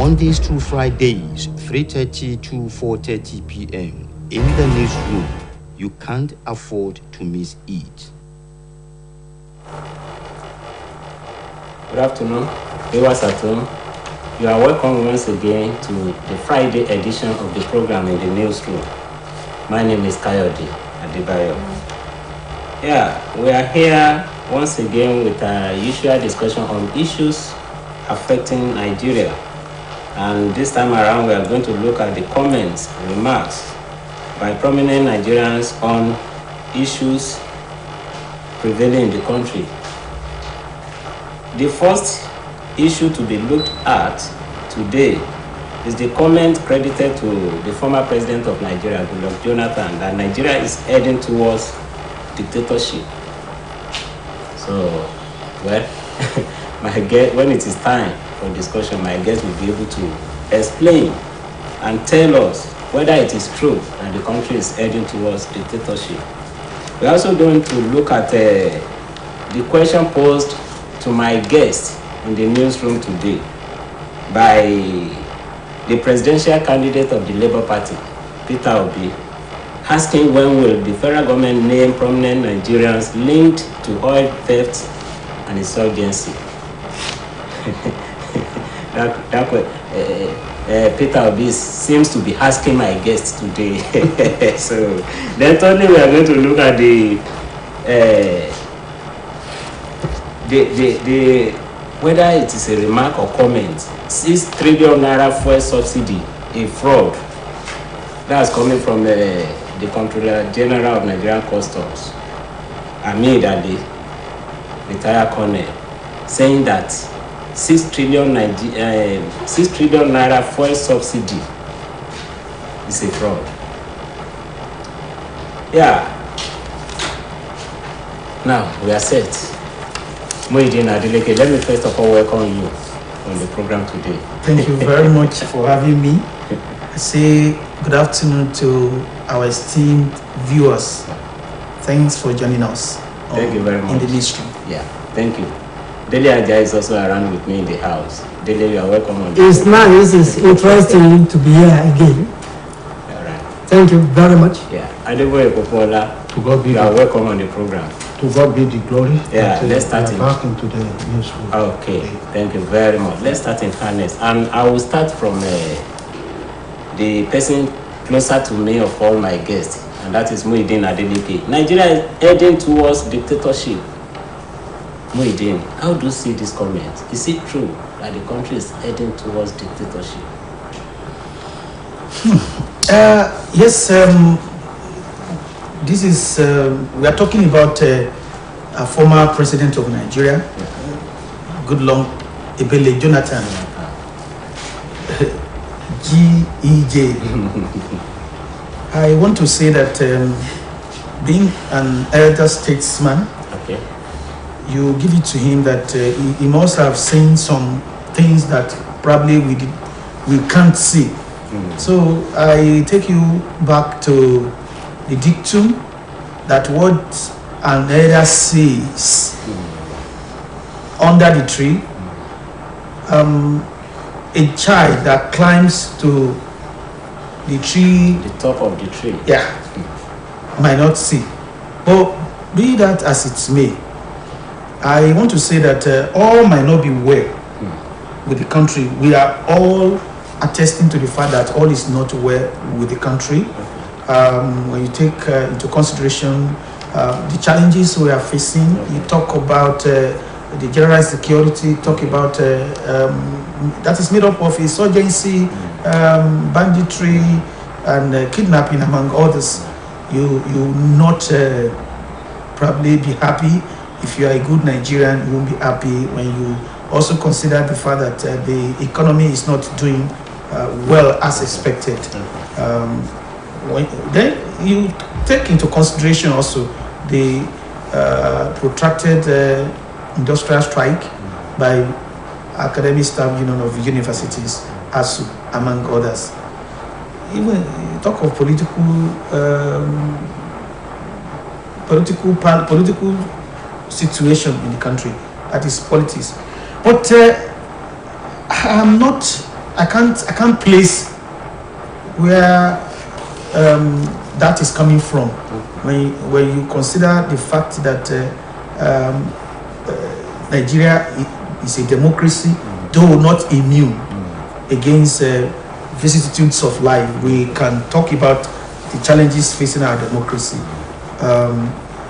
Mondays to Fridays, 3:30 to 4:30 p.m. in the newsroom. You can't afford to miss it. Good afternoon, viewers at home. You are welcome once again to the Friday edition of the program in the newsroom. My name is Kayode Adebayo. Yeah, we are here once again with our usual discussion on issues affecting Nigeria. And this time around, we are going to look at the comments, remarks by prominent Nigerians on issues prevailing in the country. The first issue to be looked at today is the comment credited to the former president of Nigeria, Goodluck Jonathan, that Nigeria is heading towards dictatorship. So, well, my guess, when it is time for discussion, my guest will be able to explain and tell us whether it is true that the country is heading towards dictatorship. We're also going to look at the question posed to my guest in the newsroom today by the presidential candidate of the Labour Party, Peter Obi, asking when will the federal government name prominent Nigerians linked to oil theft and insurgency. Peter Obi seems to be asking my guest today. So then thirdly, we are going to look at the whether it is a remark or comment. 6 trillion naira fuel subsidy, a fraud. That's coming from the Controller General of Nigerian Customs, Amid Ali, retired colonel, saying that 6 trillion naira fuel subsidy is a fraud. Yeah. Now we are set. Muhyiddin Adeleke, let me first of all welcome you on the program today. Thank you very much for having me. I say good afternoon to our esteemed viewers. Thanks for joining us. Thank you very much. In the newsroom. Yeah, thank you. Dele Aja is also around with me in the house. Dele, you are welcome on the It's nice, it's interesting to be here again. All right. Thank you very much. Yeah, Adeboye Popola, you are welcome on the program. To God be the glory. Yeah, let's start back into the newsroom. Okay, thank you very much. Let's start in fairness. And I will start from the person closer to me of all my guests, and that is Muhyiddin Adeleke. Nigeria is heading towards dictatorship. Muhyiddin, how do you see this comment? Is it true that the country is heading towards dictatorship? Yes, this is, we are talking about a former president of Nigeria, Goodluck Ebele Jonathan, GEJ. I want to say that being an elder statesman, Okay. you give it to him that he must have seen some things that probably we can't see. So I take you back to the dictum that what an elder sees under the tree, a child that climbs to the tree, The top of the tree. might not see. But be that as it may, I want to say that all might not be well with the country. We are all attesting to the fact that all is not well with the country. When you take into consideration the challenges we are facing, you talk about the general security, talk about that is made up of insurgency, banditry, and kidnapping, among others. You not probably be happy. If you are a good Nigerian, you won't be happy when you also consider the fact that the economy is not doing well as expected. Then you take into consideration also the protracted industrial strike by Academic Staff Union of Universities, ASU, among others. Even you talk of political situation in the country, that is politics. But I'm not I can't place where that is coming from when you consider the fact that Nigeria is a democracy, though not immune against vicissitudes of life. We can talk about the challenges facing our democracy.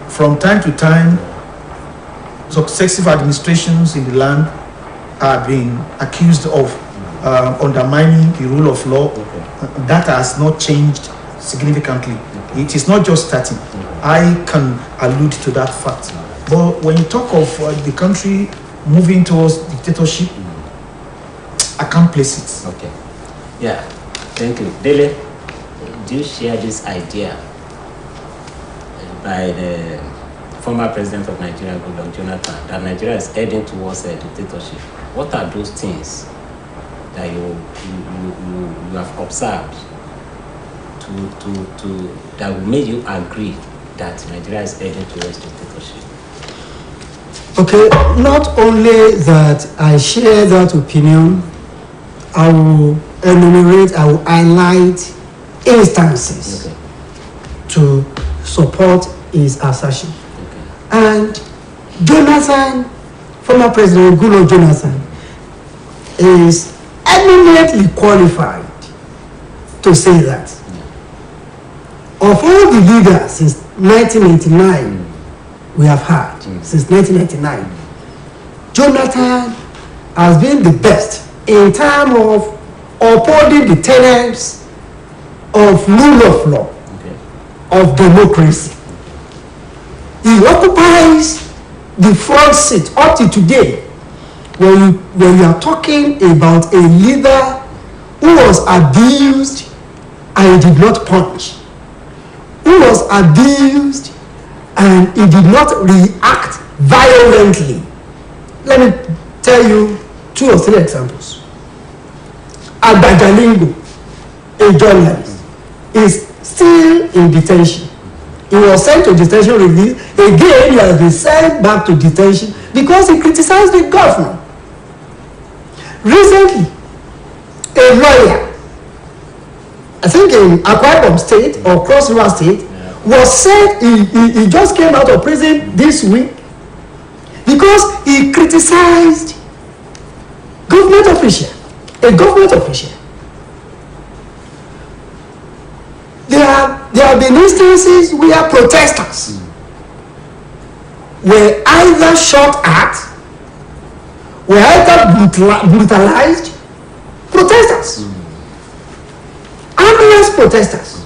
From time to time, successive administrations in the land are being accused of undermining the rule of law. That has not changed significantly. It is not just starting. I can allude to that fact. But when you talk of the country moving towards dictatorship, I can't place it. Okay. Yeah. Thank you. Dele, do you share this idea by the former president of Nigeria, Goodluck Jonathan, that Nigeria is heading towards a dictatorship? What are those things that you have observed that will make you agree that Nigeria is heading towards dictatorship? Okay, not only that I share that opinion, I will enumerate, I will highlight instances to support his assertion. And Jonathan, former President Goodluck Jonathan, is eminently qualified to say that. Of all the leaders since 1989, we have had, since 1999, Jonathan has been the best in terms of upholding the tenets of rule of law, of democracy. He occupies the front seat up to today when you are talking about a leader who was abused and he did not punish, who was abused and he did not react violently. Let me tell you 2 or 3 examples. Agbajalingo, a journalist, is still in detention. He was sent to detention release. Again, he has been sent back to detention because he criticized the governor. Recently, a lawyer, I think in Akwa Ibom State or Cross River State, was said he just came out of prison this week because he criticized a government official. There have been instances where protesters were either shot at, were either brutalized. Protesters, harmless protestors.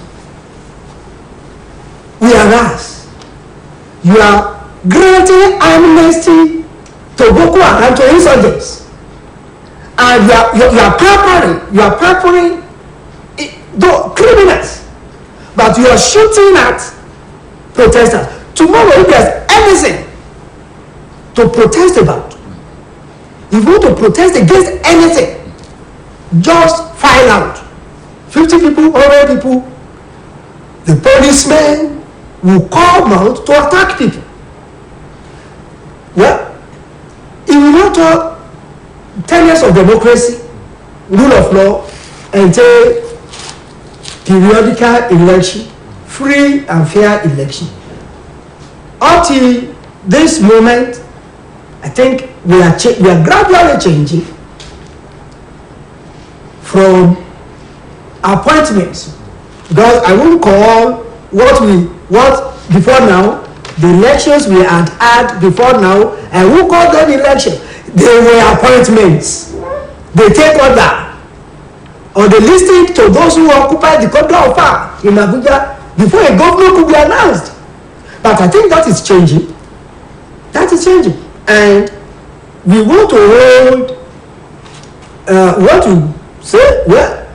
Whereas you are granting amnesty to Boko Haram, to insurgents, and you are preparing the criminals, but you are shooting at protesters. Tomorrow, if there's anything to protest about, if you want to protest against anything, just file out. 50 people, 100 people, the policemen will come out to attack people. Well, if you want to tenets of democracy, rule of law, entail periodical election, free and fair election. Up to this moment, I think we are gradually changing from appointments, because I won't call what before now, the elections we had before now, I won't call them elections. They were appointments. They take order, or they listen to those who occupy the corridor of power in Abuja before a governor could be announced. But I think that is changing. That is changing, and we want to hold. Want to say, well,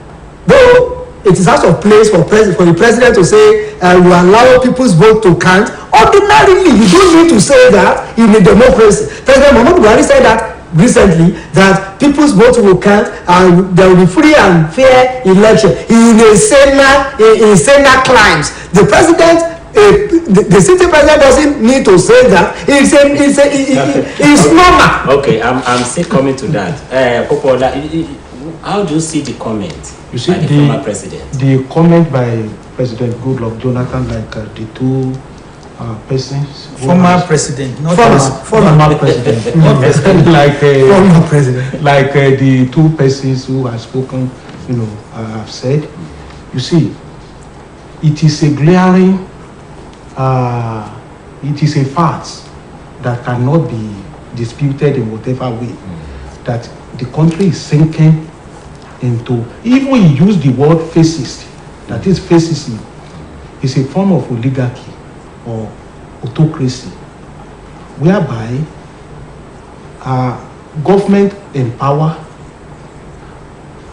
though it is out of place for the president to say we allow people's vote to count. Ordinarily, you don't need to say that in a democracy. President Muhammadu Buhari said that recently, that people's vote will count and there will be free and fair election in a saner climes. The president, the city president doesn't need to say that. It's normal. Okay, I'm still coming to that. Popola, How do you see the comment You see, by the former president? The comment by President Goodluck Jonathan, like the two persons. Former president, not former president. Not president. Former president. Like the two persons who have spoken, have said. You see, it is a glaring, it is a fact that cannot be disputed in whatever way, that the country is sinking into, even he used the word fascist, that is fascism, is a form of oligarchy or autocracy, whereby government in power,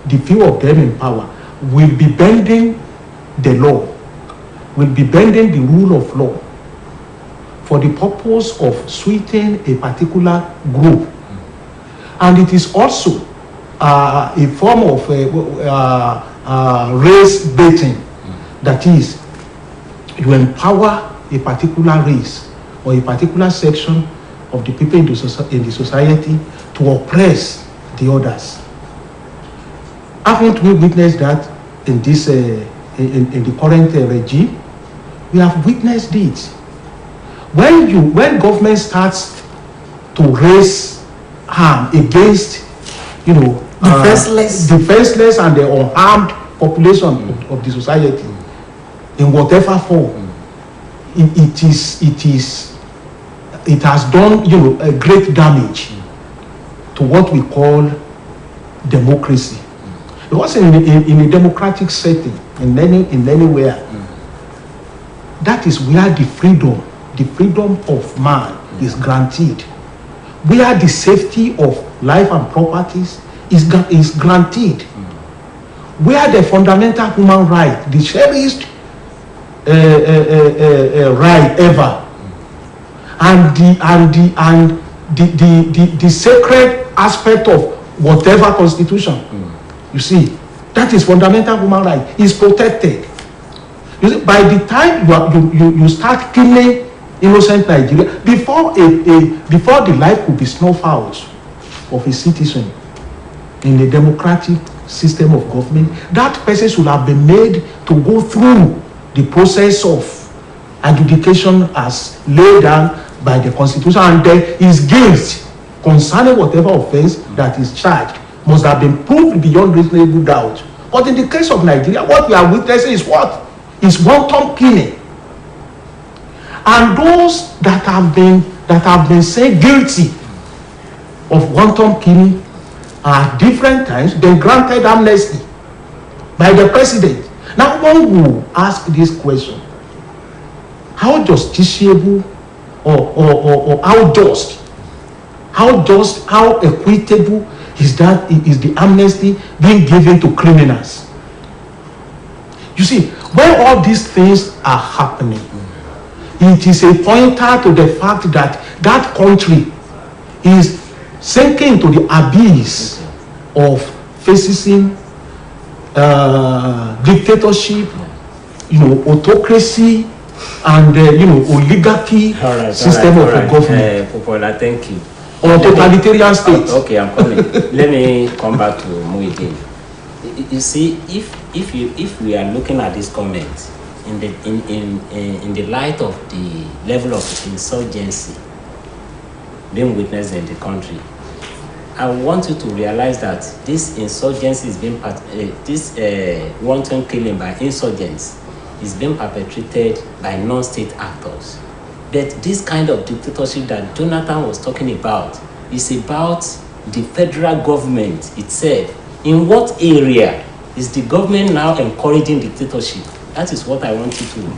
the few of them in power, will be bending the law, will be bending the rule of law for the purpose of sweetening a particular group. And it is also a form of race baiting. That is, you empower a particular race or a particular section of the people in the society to oppress the others. Haven't we witnessed that in this in the current regime? We have witnessed it. When government starts to raise harm against, defenseless and the unarmed population of the society, in whatever form, it has done a great damage to what we call democracy. Because in a democratic setting, in anywhere, that is where the freedom of man is granted, where the safety of life and properties is granted, where the fundamental human right, the cherished right ever, and the sacred aspect of whatever constitution, you see, that is fundamental human right, is protected. You see, by the time you start killing innocent Nigeria, before the life could be snuffed out of a citizen in a democratic system of government, that person should have been made to go through the process of adjudication as laid down by the Constitution, and then his guilt concerning whatever offense that is charged must have been proved beyond reasonable doubt. But in the case of Nigeria, what we are witnessing is what? Is wanton killing. And those that have been said guilty of wanton killing at different times been granted amnesty by the president. Now one will ask this question: how justiciable or how just, how equitable is the amnesty being given to criminals? You see, when all these things are happening, it is a pointer to the fact that that country is sinking into the abyss of fascism, dictatorship, autocracy, and oligarchy system of government. Popola, thank you. Or totalitarian state. Okay, I'm coming. Let me come back to Muhyiddin. You see, if we are looking at this comment in the light of the level of insurgency being witnessed in the country, I want you to realize that this insurgency is being this wanton killing by insurgents is being perpetrated by non-state actors. But this kind of dictatorship that Jonathan was talking about is about the federal government itself. In what area is the government now encouraging dictatorship? That is what I want you to.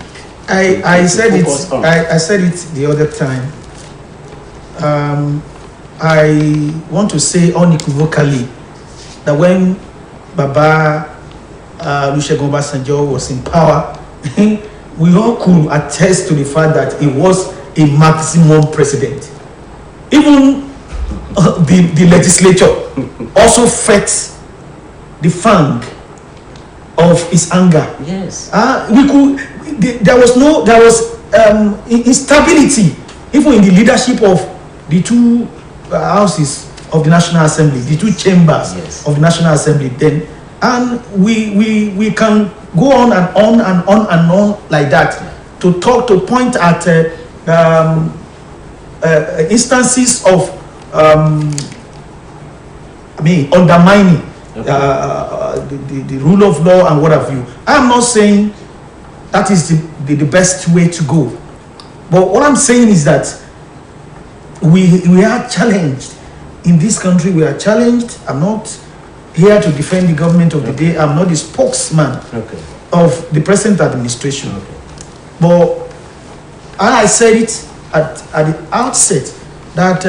I said it the other time. I want to say unequivocally that when Baba Olusegun Obasanjo was in power, we all could attest to the fact that he was a maximum president. Even the legislature also felt the fang of his anger. Yes. There was instability even in the leadership of the two houses of the National Assembly, the two chambers Yes. of the National Assembly then, and we can go on and on and on and on like that to point at instances of undermining the rule of law and what have you. I'm not saying that is the best way to go, but what I'm saying is that we are challenged in this country. We are challenged. I'm not here to defend the government of the day. I'm not the spokesman of the present administration. But I said it at the outset that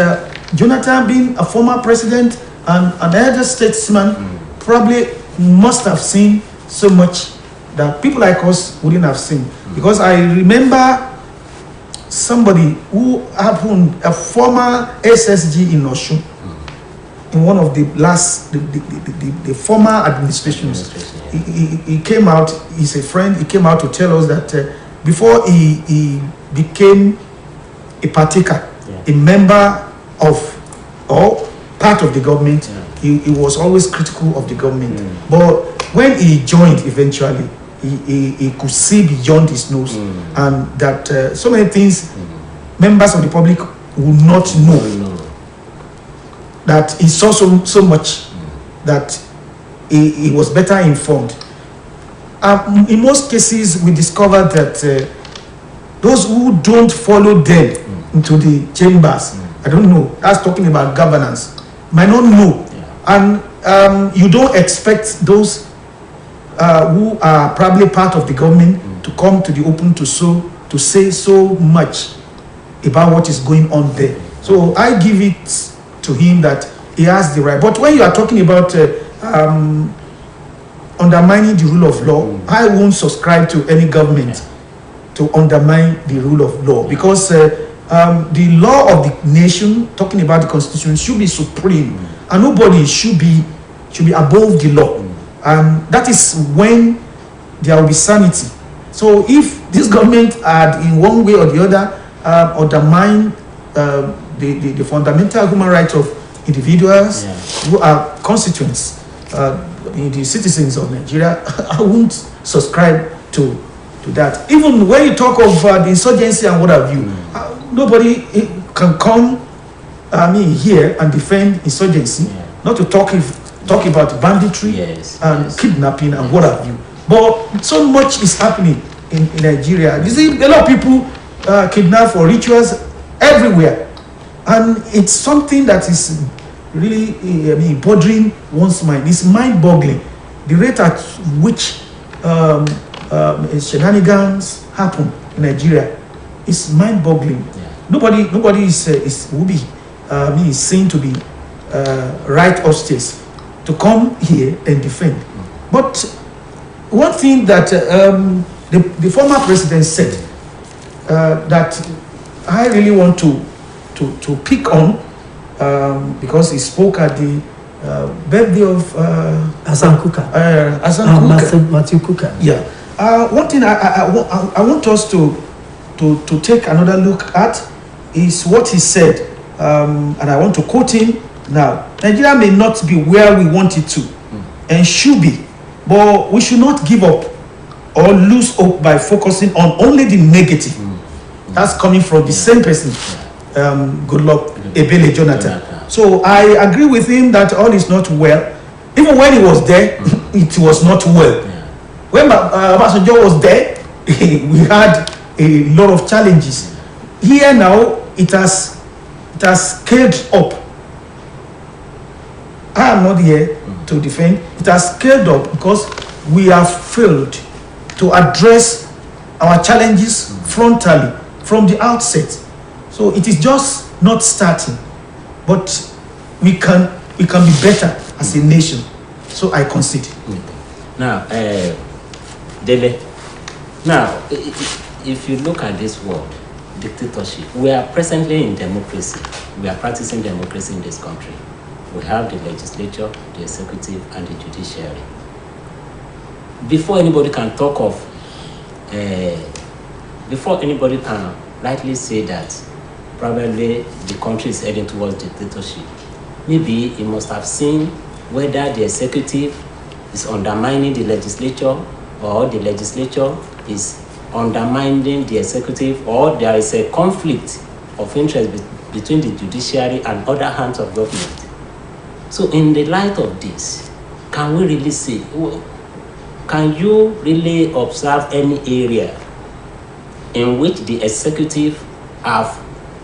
Jonathan, being a former president and an elder statesman, probably must have seen so much that people like us wouldn't have seen. Because I remember somebody who happened, a former SSG in Osun, in one of the last, the former administrations. He came out, he's a friend, he came out to tell us that before he became a partaker, a member of or part of the government, he was always critical of the government. But when he joined eventually, he could see beyond his nose, and that so many things members of the public would not know. That he saw so much that he was better informed. In most cases, we discovered that those who don't follow them into the chambers, I don't know, that's talking about governance, might not know. And you don't expect those who are probably part of the government to come to the open to say so much about what is going on there. So I give it to him that he has the right. But when you are talking about undermining the rule of law, I won't subscribe to any government to undermine the rule of law, because the law of the nation, talking about the constitution, should be supreme, and nobody should be above the law, and that is when there will be sanity. So if this government had in one way or the other undermined the fundamental human rights of individuals who are constituents, the citizens of Nigeria, I won't subscribe to that. Even when you talk of the insurgency and what have you, nobody can come here and defend insurgency, not to talk about banditry and kidnapping and what have you. But so much is happening in Nigeria. You see, a lot of people kidnap for rituals everywhere, and it's something that is really bothering one's mind. It's mind-boggling the rate at which shenanigans happen in Nigeria. It's mind-boggling. Nobody will be seen to be right upstairs to come here and defend. But one thing that the former president said that I really want to pick on, because he spoke at the birthday of Hassan Kuka. Matthew Kuka. Yeah. One thing I want us to take another look at is what he said, and I want to quote him now. Nigeria may not be where we want it to, and should be, but we should not give up or lose hope by focusing on only the negative. That's coming from the same person, Goodluck Ebele Jonathan. So I agree with him that all is not well. Even when he was there, it was not well. When Obasanjo was there, we had a lot of challenges. Here now, it has scaled up. I am not here to defend. It has scaled up because we have failed to address our challenges frontally from the outset. So it is just not starting, but we can be better as a nation. So I concede. Now, Dele, now if you look at this word, dictatorship, we are presently in democracy. We are practicing democracy in this country. We have the legislature, the executive, and the judiciary. Before anybody can talk of, before anybody can rightly say that probably the country is heading towards dictatorship, maybe he must have seen whether the executive is undermining the legislature or the legislature is undermining the executive, or there is a conflict of interest between the judiciary and other arms of government. So in the light of this, can we really say, can you really observe any area in which the executive have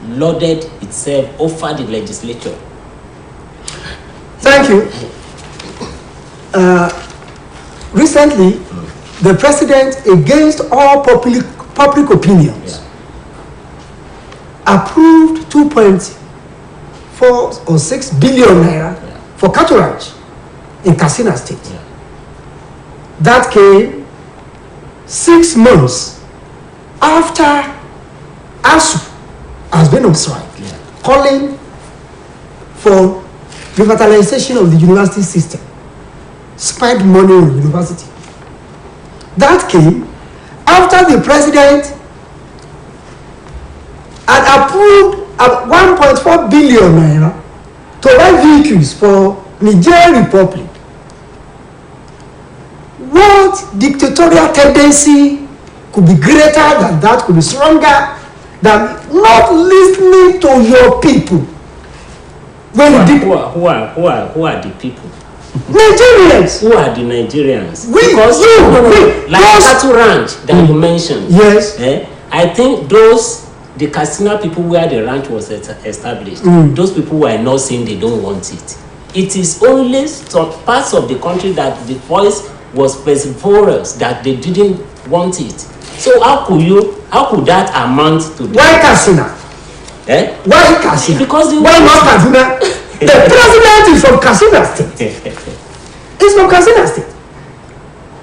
lauded itself over the legislature? Thank you. Recently, the president, against all public opinions, approved 2.4 or 6 billion naira for cattle ranch in Katsina State. That came 6 months after ASU has been on strike, calling for revitalization of the university system, spent money on university. That came after the president had approved 1.4 billion naira to buy vehicles for Niger Republic. What dictatorial tendency could be greater than that, could be stronger than not listening to your people? Who are the people? Nigerians. Who are the Nigerians? Because like cattle ranch that you mentioned. Yes. I think the Katsina people where the ranch was established, those people were not saying they don't want it. It is only some parts of the country that the voice was pessivorous that they didn't want it. So how could that amount to? Why Katsina? Why Katsina? Because why not Kaduna? The president is from Katsina State. He's from Katsina State.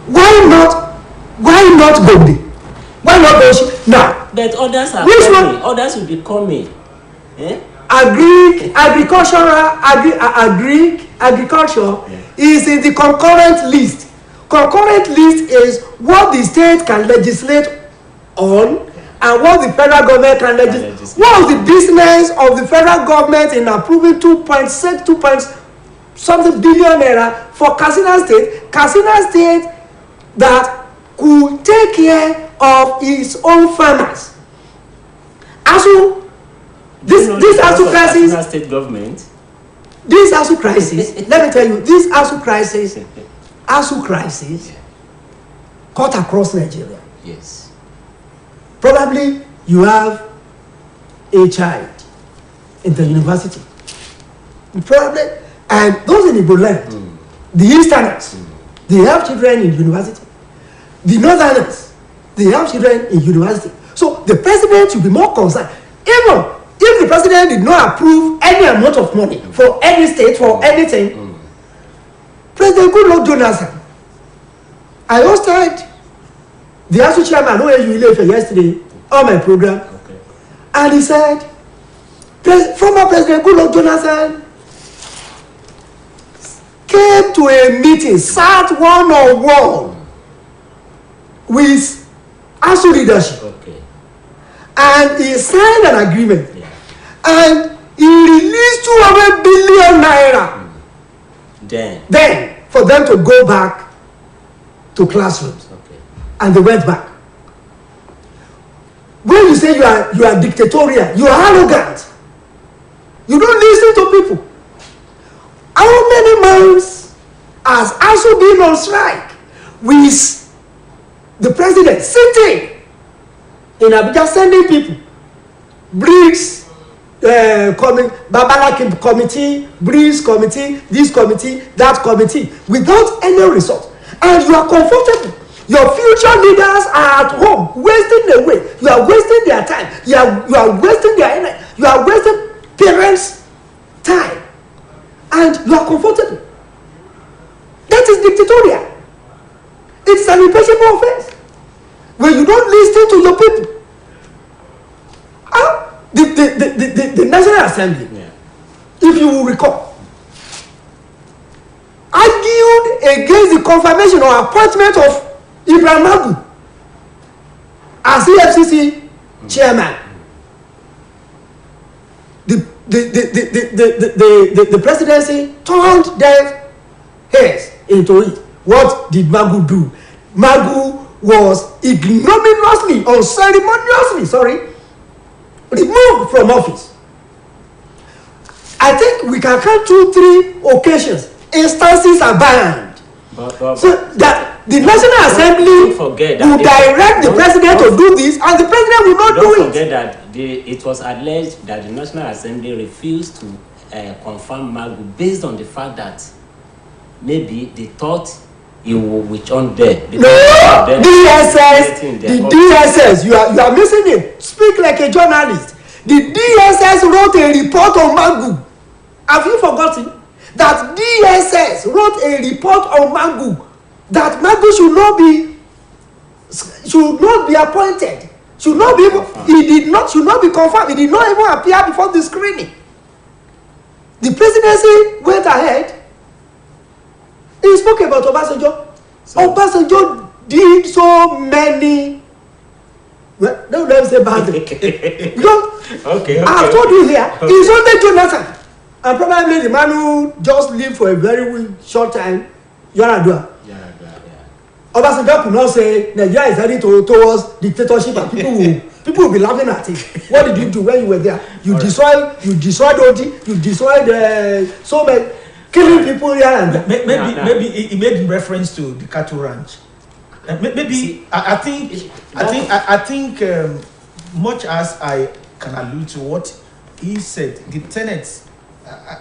Why not Gombe? Why not Oshi? Now, but others are coming. Coming. Others will be coming. Agriculture is in the concurrent list. Concurrent list is what the state can legislate on and what the federal government can legislate. What was the business of the federal government in approving 2.6 something billion naira for Katsina State? Katsina State that could take care of its own farmers. ASU, this ASU crisis. Katsina State government. This ASU crisis. Let me tell you, this ASU crisis cut across Nigeria. Yes. Probably you have a child in the university. Probably, and those in Igbo land, the Easterners, they have children in university. The Northerners, they have children in university. So the president should be more concerned. Even if the president did not approve any amount of money for any state, for anything, President Goodluck Jonathan, I hosted the ASU chairman OSBC yesterday on my program, and he said, former President Goodluck Jonathan came to a meeting, sat one-on-one with ASU leadership, and he signed an agreement, and he released 200 billion naira. Then for them to go back to classrooms, and they went back. When you say you are dictatorial, you are arrogant, you don't listen to people. How many months has ASU been on strike with the president sitting in Abuja sending people, BRICS Babalaki committee, BRICS committee, this committee, that committee, without any result? And you are comfortable. Your future leaders are at home wasting away. You are wasting their time. You are wasting their energy. You are wasting parents' time, and you are comfortable. That is dictatorial. It is an impeachable offense when you don't listen to your people. The National Assembly, if you will recall, argued against the confirmation or appointment of Ibrahim Magu as EFCC chairman. The the presidency turned their heads into it. What did Magu do? Magu was ignominiously, unceremoniously, removed from office. I think we can count 2-3 occasions. Instances are banned. So that the National Assembly will direct the president to do this, and the president will not do it. Don't forget that it was alleged that the National Assembly refused to confirm Magu based on the fact that maybe they thought he would witch on there. No, DSS, you are missing it. Speak like a journalist. The DSS wrote a report on Magu. Have you forgotten that DSS wrote a report on Magu that Magu should not be appointed, should not be confirmed. He did not even appear before the screening. The presidency went ahead. He spoke about Obasanjo. Obasanjo did so many. Well, don't let me say bad. Okay. I've told you here, he's only Jonathan. And probably the man who just lived for a very short time, Yaradua. Obasanjo could not say Nigeria is heading towards dictatorship, and people will be laughing at it. What did you do when you were there? You destroyed Odi, you destroyed so many, killing people here and there. Maybe he made reference to the cattle ranch. I think much as I can allude to what he said, the tenets.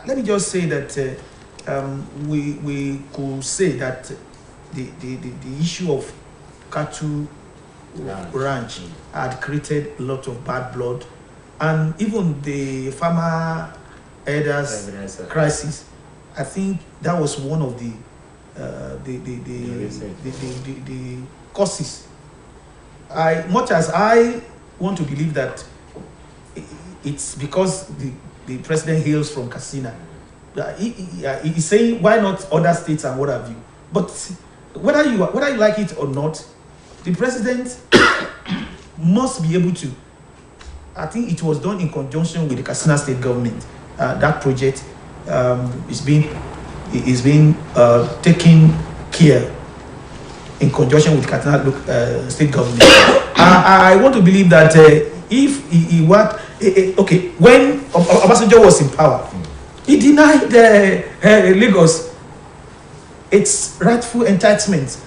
Let me just say that we could say that the issue of cattle ranch had created a lot of bad blood, and even the farmer elders crisis. I think that was one of the causes. Much as I want to believe that it's because the president hails from Katsina. He's saying why not other states and what have you. But whether you like it or not, the president must be able to. I think it was done in conjunction with the Katsina state government. That project is being taken care in conjunction with Katsina state government. I want to believe that if he worked, when Obasanjo was in power, he denied Lagos its rightful entitlement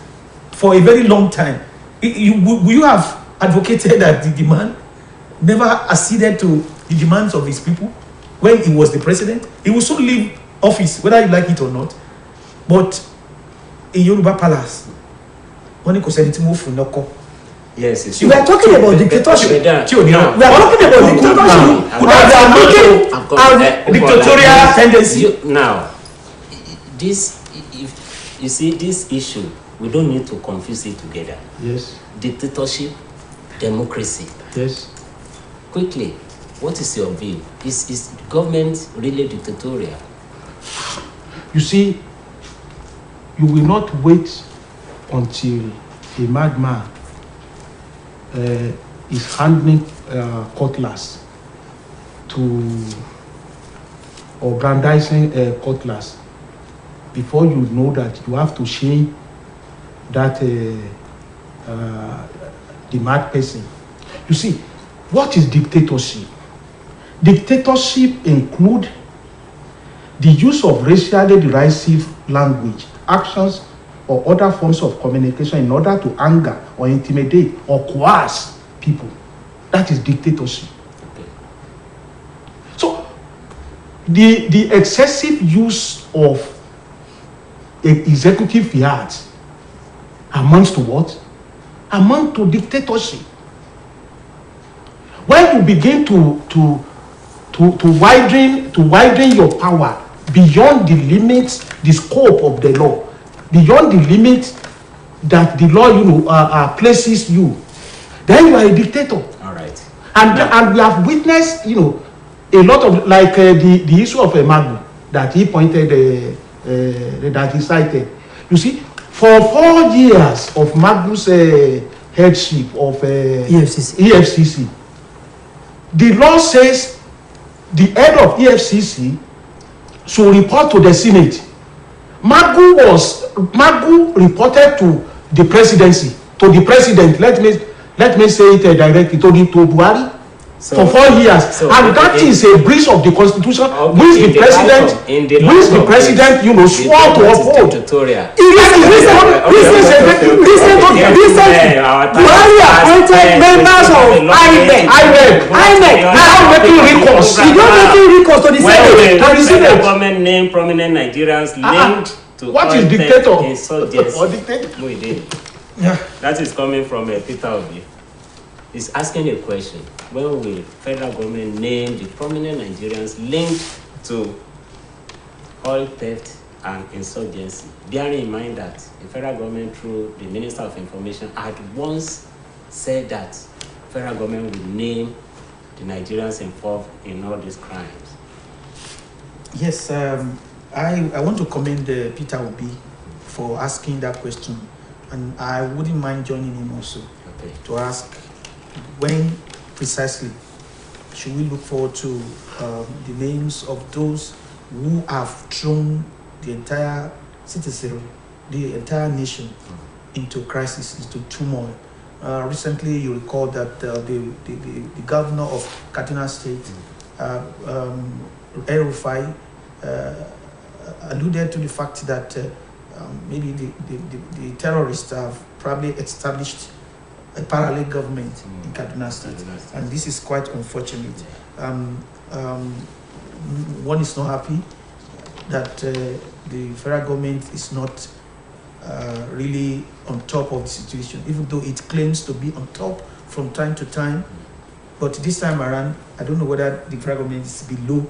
for a very long time. Will you have advocated that the demand never acceded to the demands of his people when he was the president? He will soon leave office, whether you like it or not. But in Yoruba Palace, when he was yes, we are talking about dictatorship. We are talking about dictatorship. Dictatorial tendency. Now, this, if you see this issue, we don't need to confuse it together. Yes. Dictatorship, democracy. Yes. Quickly, what is your view? Is government really dictatorial? You see, you will not wait until a madman is handling cutlass or grandizing cutlass before you know that you have to shame that the mad person. You see, what is dictatorship? Dictatorship include the use of racially derisive language, actions, or other forms of communication in order to anger or intimidate or coerce people. That is dictatorship. Okay. So, the excessive use of executive fiat amounts to what? Amount to dictatorship. When you begin to widen your power beyond the limits, the scope of the law, beyond the limits that the law, places you, then you are a dictator. All right. And we have witnessed, a lot of, like the issue of Magu that he pointed, that he cited. You see, for 4 years of Magu's headship of EFCC, the law says the head of EFCC should report to the Senate. Magu reported to the presidency, to the president. Let me say it directly to Buhari. For 4 years, and that is a breach of the constitution, which the president, swore to uphold. Buhari appointed members of INEC. Now making recourse. He's not making recourse to the Senate. The government name prominent Nigerians linked to what is dictator? Insurgents. Or dictator? Yeah. That is coming from Peter Obi. He's asking a question. When will federal government name the prominent Nigerians linked to oil theft and insurgency? Bearing in mind that the federal government, through the Minister of Information, had once said that federal government will name the Nigerians involved in all these crimes. Yes, I want to commend Peter Obi for asking that question, and I wouldn't mind joining him also to ask when precisely should we look forward to the names of those who have thrown the entire citizenry, the entire nation into crisis, into turmoil. Recently, you recall that the governor of Kaduna State, El-Rufai, alluded to the fact that maybe the terrorists have probably established a parallel government in Kaduna State, and this is quite unfortunate. One is not happy that the federal government is not really on top of the situation, even though it claims to be on top from time to time. But this time around, I don't know whether the federal government is below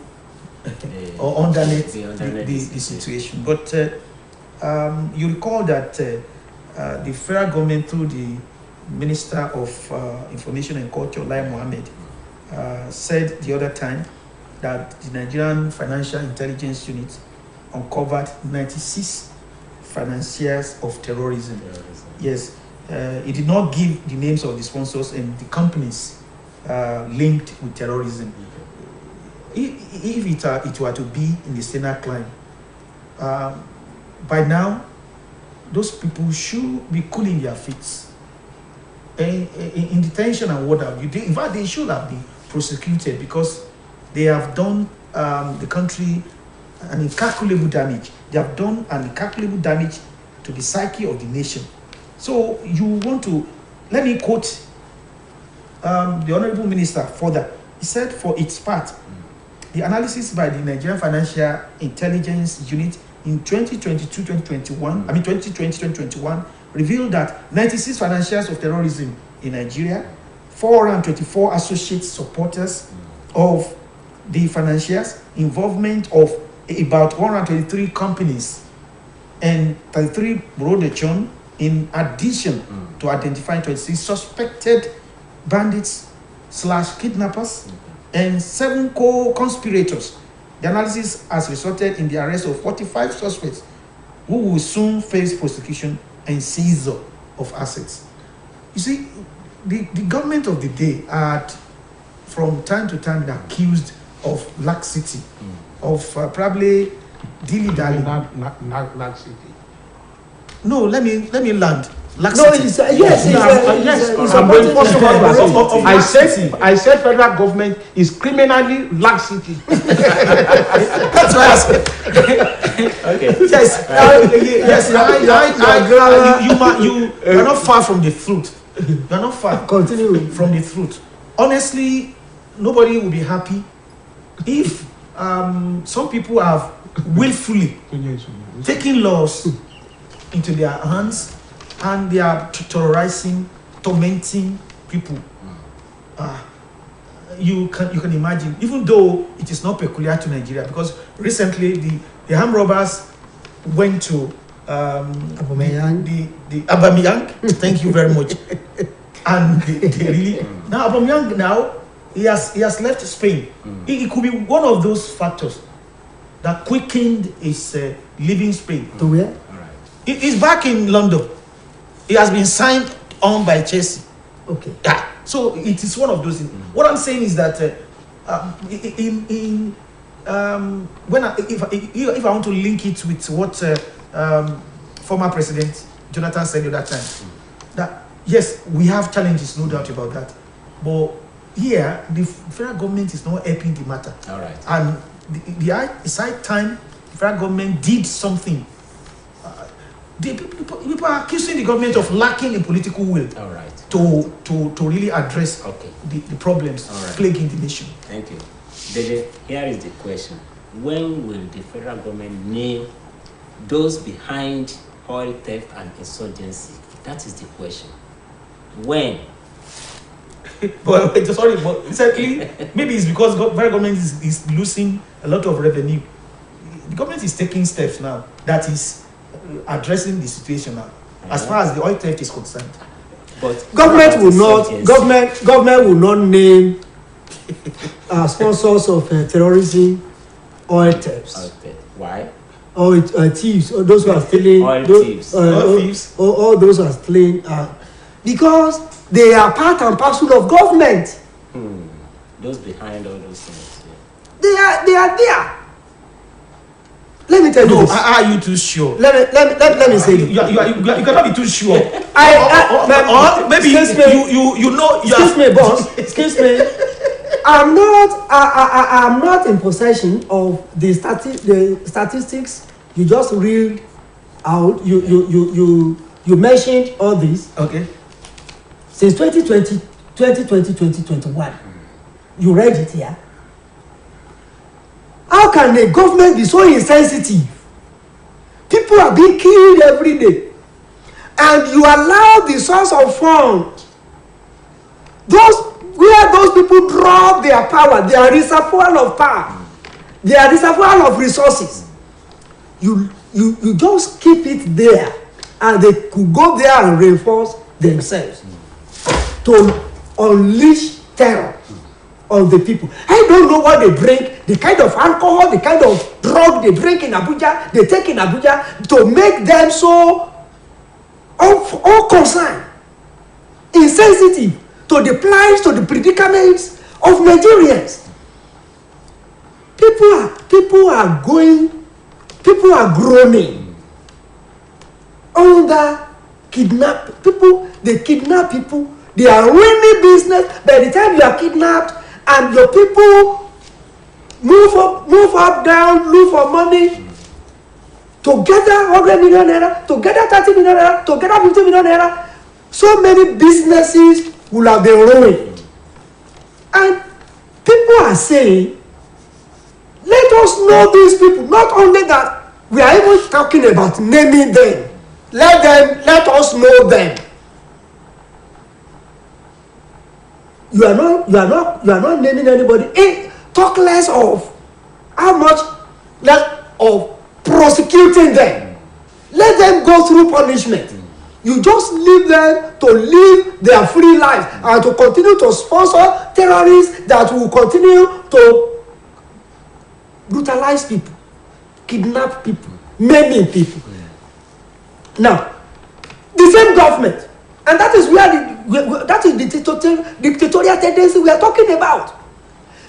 or underneath the situation. But you recall that the federal government, through the Minister of Information and Culture, Lai Mohammed, said the other time that the Nigerian Financial Intelligence Unit uncovered 96 financiers of terrorism. Yes, it did not give the names of the sponsors and the companies linked with terrorism. If it were to be in the Senate climb, by now, those people should be cooling their feet. In detention and what have you. In fact, they should have been prosecuted because they have done the country an incalculable damage. They have done an incalculable damage to the psyche of the nation. So you want to, let me quote the Honorable Minister further. He said, for its part, the analysis by the Nigerian Financial Intelligence Unit in 2020-2021 revealed that 96 financiers of terrorism in Nigeria, 424 associate supporters of the financiers, involvement of about 123 companies and 33 bureau de change, in addition to identifying 26 suspected bandits / kidnappers and 7 co-conspirators. The analysis has resulted in the arrest of 45 suspects who will soon face prosecution and seizure of assets. You see, the government of the day had, from time to time, been accused of laxity, of probably dilly-dally. Laxity. No, let me land. Laxity. No, it's yes. I said federal government is criminally laxity. That's why I said. Okay. Yes, you are not far from the truth. You are not far. Continue from the truth. Honestly, nobody will be happy if some people have willfully taken laws into their hands and they are terrorizing, tormenting people. You can imagine, even though it is not peculiar to Nigeria, because recently the armed robbers went to Abameyang. the Abameyang. Thank you very much. And they really now Abameyang he has left Spain. It could be one of those factors that quickened his leaving Spain. To where? He's back in London. He has been signed on by Chelsea. Okay. Yeah. So it is one of those things. What I'm saying is that If I want to link it with what former President Jonathan said at that time, that yes, we have challenges, no doubt about that, but here the federal government is not helping the matter. All right. And it's high time the federal government did something. People are accusing the government of lacking a political will. All right. To really address the problems plaguing the nation. Thank you. Dede, here is the question. When will the federal government name those behind oil theft and insurgency? That is the question. When? But certainly, maybe it's because federal government is losing a lot of revenue. The government is taking steps now that is addressing the situation now, as far as the oil theft is concerned. But government will not name sponsors of terrorism oil thefts. Why? Or thieves, or those who are stealing. All those who are stealing, because they are part and parcel of government. Those behind all those things. Yeah. They are there. Let me tell you this. Are you too sure? Let me say this. You cannot be too sure. Maybe you know. Excuse me, boss. Excuse me. I'm not in possession of the statistics you just read out. You mentioned all this. Okay. Since 2021, you read it here. How can the government be so insensitive? People are being killed every day, and you allow the source of funds, where those people draw their power, their reservoir of power, their reservoir of resources. You just keep it there, and they could go there and reinforce themselves to unleash terror on the people. I don't know what they drink, the kind of alcohol, the kind of drug they drink in Abuja, they take in Abuja to make them so unconcerned, insensitive to the plight, to the predicaments of Nigerians. People are groaning under kidnap people. They kidnap people. They are ruining business. By the time you are kidnapped and your people move up, down, look for money, to gather 100 million naira, to gather 30 million naira, to gather 50 million naira, so many businesses will have been ruined. And people are saying, let us know these people. Not only that, we are even talking about naming them. Let us know them. You are not naming anybody. Talk less of how much less of prosecuting them. Let them go through punishment. You just leave them to live their free life and to continue to sponsor terrorists that will continue to brutalize people, kidnap people, maiming people. Now, the same government, and that is the dictatorial tendency we are talking about.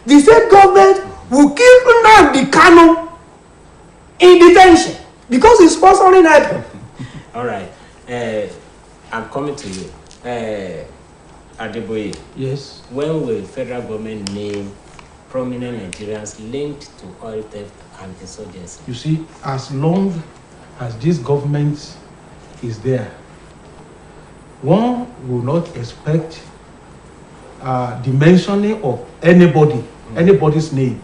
The same government will keep Nnamdi Kanu in detention because he's sponsoring IPOB. All right. I'm coming to you. Adeboye. Yes. When will federal government name prominent Nigerians linked to oil theft and insurgency? You see, as long as this government is there, one will not expect the mentioning of anybody's name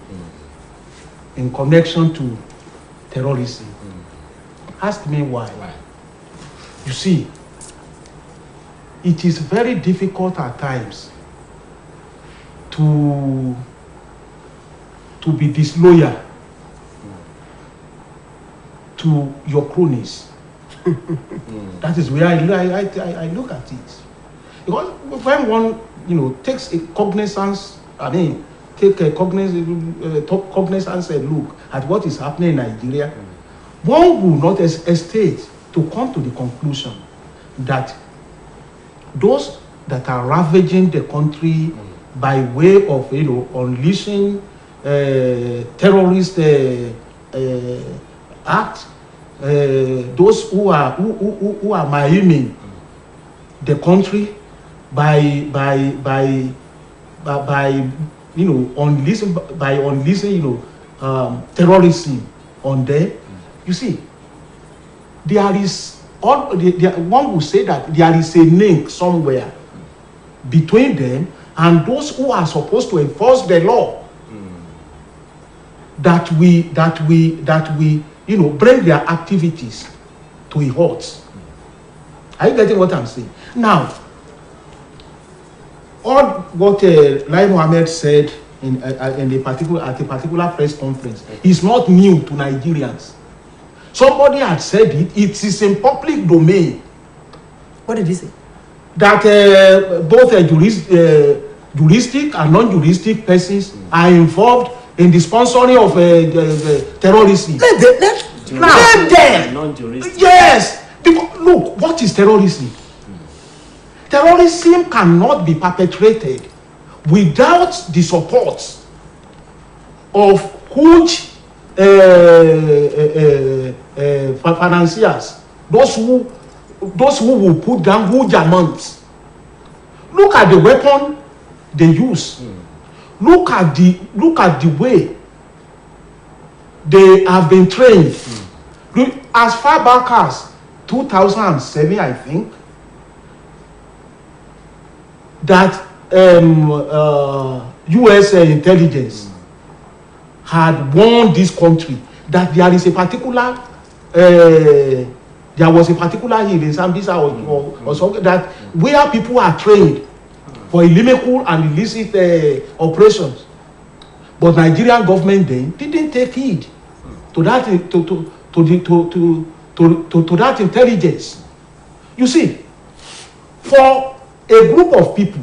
in connection to terrorism. Ask me why. You see, it is very difficult at times to be disloyal to your cronies. That is where I look at it. Because when one, takes a cognizance, take a cognizance and look at what is happening in Nigeria, one will not hesitate to come to the conclusion that those that are ravaging the country by way of, unleashing terrorist act, those who are maiming the country by unleashing terrorism on them. You see, there is one will say that there is a link somewhere between them and those who are supposed to enforce the law. That we bring their activities to a halt. Are you getting what I'm saying? Now, all what Lai Mohammed said at a particular press conference is not new to Nigerians. Somebody had said it. It is in public domain. What did he say? That both juristic and non-juristic persons are involved in the sponsoring of terrorism. Let them. Non-juristic. Yes. Because, look, what is terrorism? Terrorism cannot be perpetrated without the support of huge financiers, those who will put down huge amounts. Look at the weapon they use. Look at the way they have been trained. As far back as 2007, I think, that U.S. intelligence had warned this country that there is a particular there was a particular hill in Sambisa or something that where people are trained for illegal and illicit operations, but Nigerian government then didn't take heed to that to that intelligence. You see, for a group of people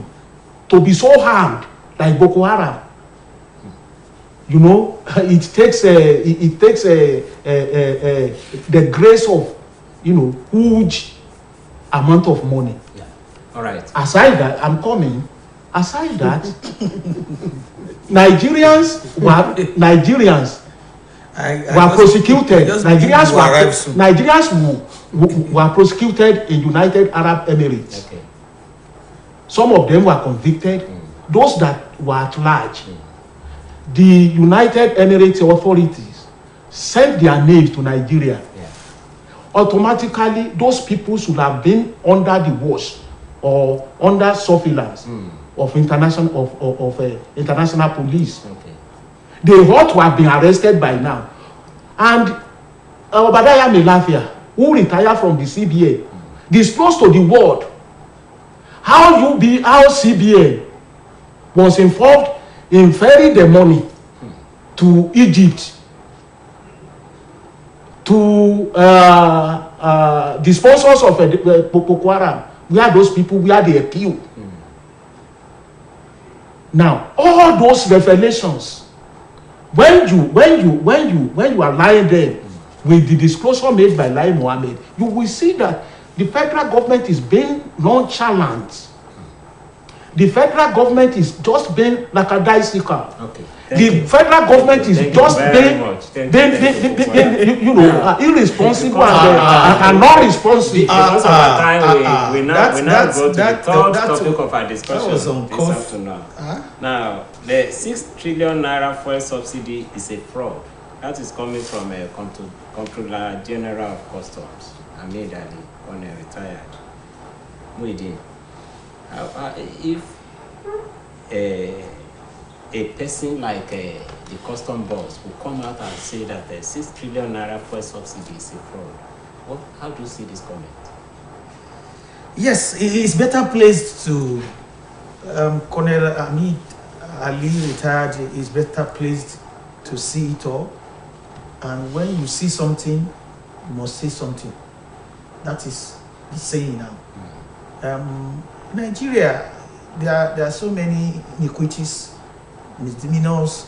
to be so harmed like Boko Haram, it takes the grace of huge amount of money. Yeah. All right. Aside that, Nigerians were prosecuted. Nigerians were prosecuted in United Arab Emirates. Okay. Some of them were convicted. Those that were at large, the United Emirates authorities sent their names to Nigeria. Yeah. Automatically, those people should have been under the watch or under surveillance of international police. Okay. They ought to have been arrested by now. And Obadiah Melafia, who retired from the CBN, disclosed to the world how CBN was involved in ferrying the money to Egypt to the sponsors of Boko Haram, where those people they appeal. Now, all those revelations, when you are lying there with the disclosure made by Lai Mohammed, you will see that the federal government is being nonchalant. The federal government is just being like a dicycle. Okay. The federal government is just being irresponsible and non-responsive. Because of our time, we now go to the third topic of our discussion this afternoon. Now, the 6 trillion naira fuel subsidy is a fraud. That is coming from a Comptroller General of Customs, Ahmed Ali, when he retired. Muideen, if a person like the custom boss will come out and say that the 6 trillion naira fuel subsidy is a fraud, how do you see this comment? Yes, it's better placed to Colonel Ahmed Ali retired is better placed to see it all. And when you see something, you must say something. That is the saying now. Nigeria, there are so many iniquities, misdemeanors,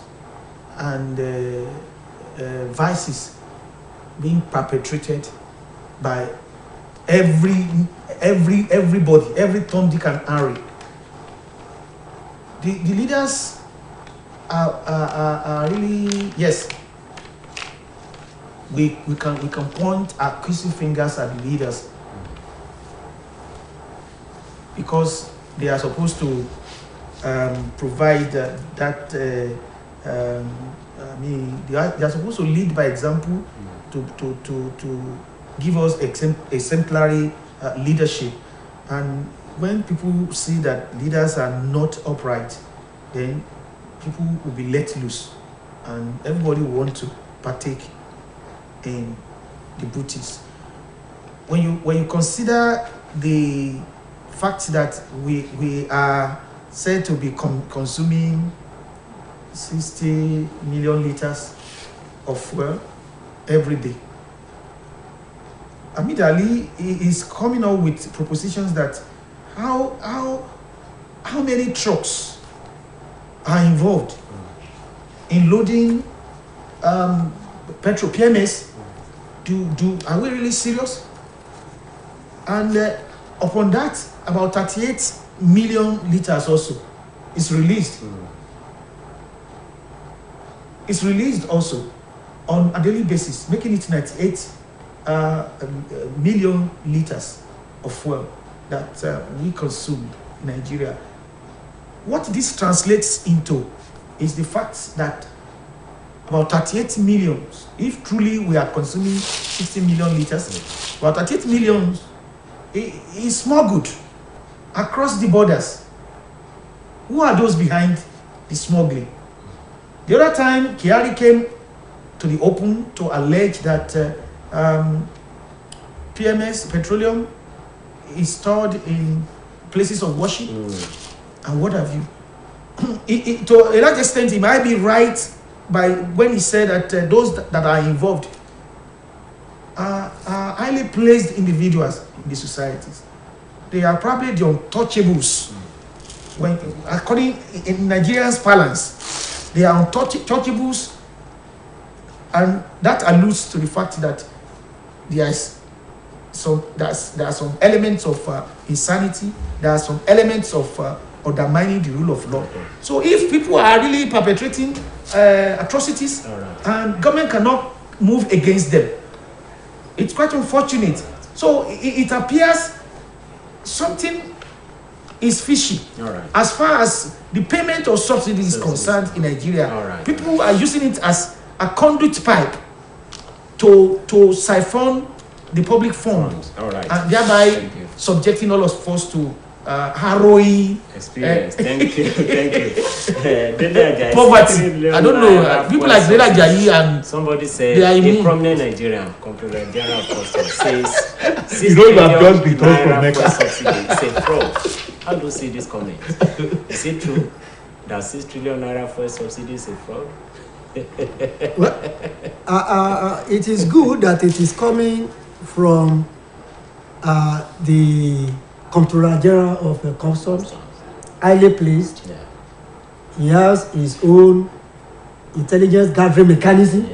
and vices being perpetrated by everybody, every Tom, Dick, and Harry. the leaders are really, yes, we can point accusing fingers at the leaders because they are supposed to provide they are supposed to lead by example, to give us exemplary leadership. And when people see that leaders are not upright, then people will be let loose, and everybody will want to partake in the booties. When you consider the fact that we are said to be consuming 60 million liters of fuel every day, Ahmed Ali is coming up with propositions that how many trucks are involved in loading petrol PMS. Are we really serious? And upon that, about 38 million liters also is released. It's released also on a daily basis, making it 98 million liters of fuel that we consume in Nigeria. What this translates into is the fact that about 38 million, if truly we are consuming 60 million liters, about 38 million is smuggled across the borders. Who are those behind the smuggling? The other time, Kyari came to the open to allege that PMS, petroleum, is stored in places of worship and what have you. To a large extent, he might be right by when he said that those that are involved are highly placed individuals in the societies. They are probably the untouchables. When, according in Nigerians' parlance, they are untouchables, and that alludes to the fact that there are some elements of insanity. There are some elements of undermining the rule of law. So if people are really perpetrating atrocities and government cannot move against them, it's quite unfortunate. So it appears something is fishy as far as the payment of subsidies is concerned in Nigeria. People are using it as a conduit pipe to siphon the public funds, and thereby subjecting all of us to harrowing experience. Thank you. Poverty. I don't know. People like Dela Jayi and somebody said a prominent Nigerian, Comptroller General of Customs, says 6 million naira subsidy is a fraud. How do you see this comment? Is it true that 6 trillion naira for subsidy is a fraud? It is good that it is coming from the Comptroller General of the Customs, highly pleased. Yeah. He has his own intelligence gathering mechanism,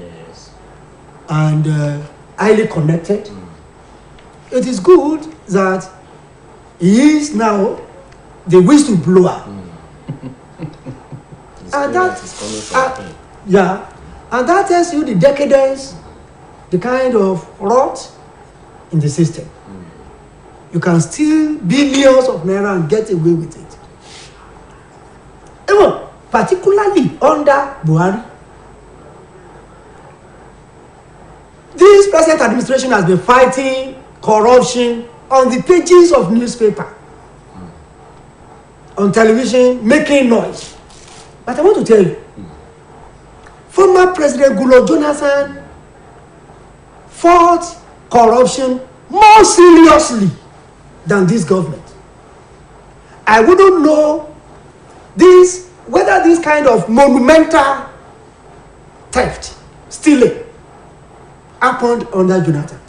and highly connected. It is good that he is now the whistleblower. And that is coming from him. Yeah, and that tells you the decadence, the kind of rot in the system. You can steal billions of naira and get away with it. Even particularly under Buhari. This present administration has been fighting corruption on the pages of newspaper, on television, making noise. But I want to tell you, former President Goodluck Jonathan fought corruption more seriously than this government. I wouldn't know whether this kind of monumental theft, stealing, happened under Jonathan.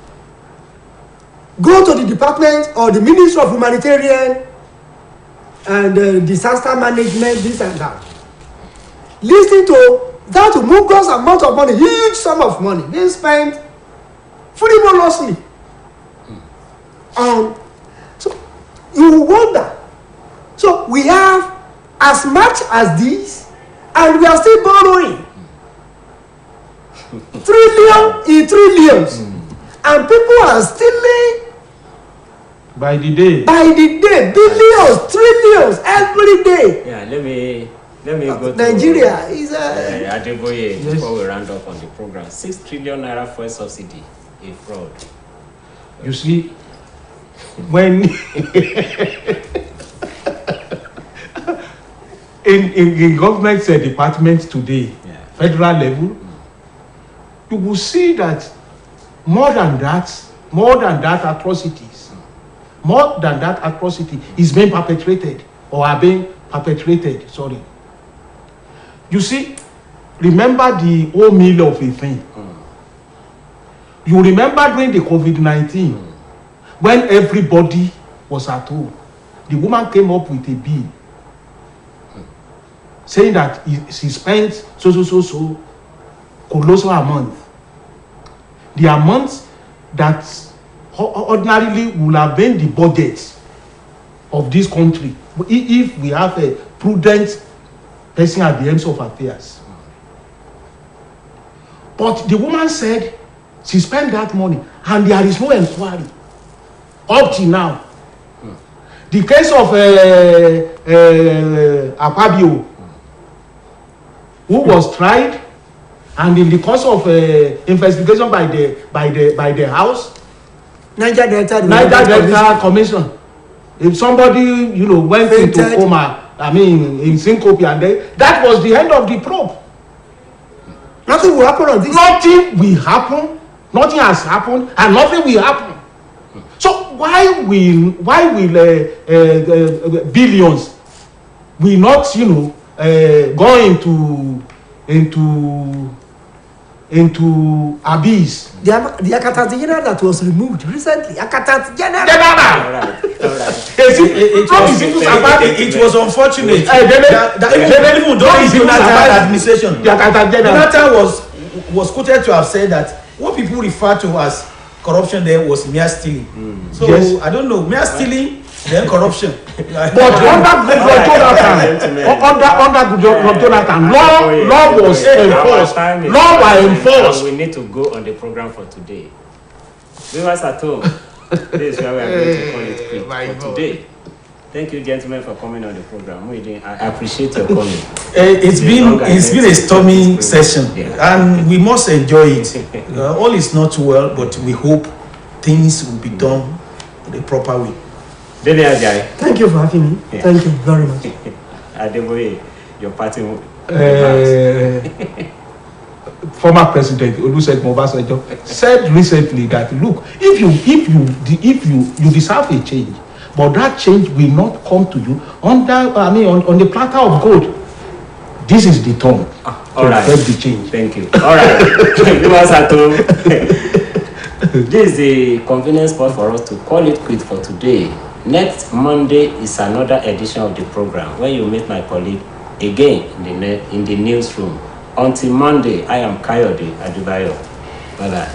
Go to the department or the Ministry of Humanitarian and Disaster Management, this and that. Listen to that humongous amount of money, huge sum of money being spent frivolously on. So you wonder. So we have as much as this, and we are still borrowing. Trillion in trillions. And people are stealing by the day, billions, trillions every day. Yeah, let me go to Nigeria is Adeboye before we round up on the program. 6 trillion naira fuel subsidy, a fraud. you see, when in government department today, federal level, you will see that more than that atrocity is being perpetrated or are being perpetrated. Sorry. You see, remember the whole meal of a thing. You remember during the COVID-19, when everybody was at home, the woman came up with a bill saying that she spent so colossal amount. The amount that ordinarily would have been the budget of this country if we have a prudent person at the ends of affairs. But the woman said she spent that money and there is no inquiry up till now. The case of Akpabio, who was tried, and in the course of investigation by the House, Niger Delta Commission, if somebody went into coma, in syncope, and that was the end of the probe. Nothing will happen on this. Nothing will happen. Nothing has happened, and nothing will happen. So why will billions will not go into abyss? The Accountant General that was removed recently. Accountant General. It was unfortunate that even during Jonathan's administration, Jonathan was quoted to have said that what people refer to as corruption there was mere stealing. So yes. I don't know, mere stealing, then corruption. But under Jonathan, law was enforced. Law was enforced. We need to go on the program for today. Viewers at home, this is where we are going to call it quick for today. Thank you, gentlemen, for coming on the program. I appreciate your coming. It's been a stormy session, and we must enjoy it. All is not well, but we hope things will be done the proper way. Thank you for having me. Yeah. Thank you very much. Adeboye, your party. Former President Olusegun Obasanjo said recently that look, if you deserve a change, but that change will not come to you on the platter of gold. This is the time to affect the change. Thank you. All right. Viewers at home, this is the convenience spot for us to call it quit for today. Next Monday is another edition of the program where you meet my colleague again in the newsroom. Until Monday, I am Kayode Adebayo. Bye-bye.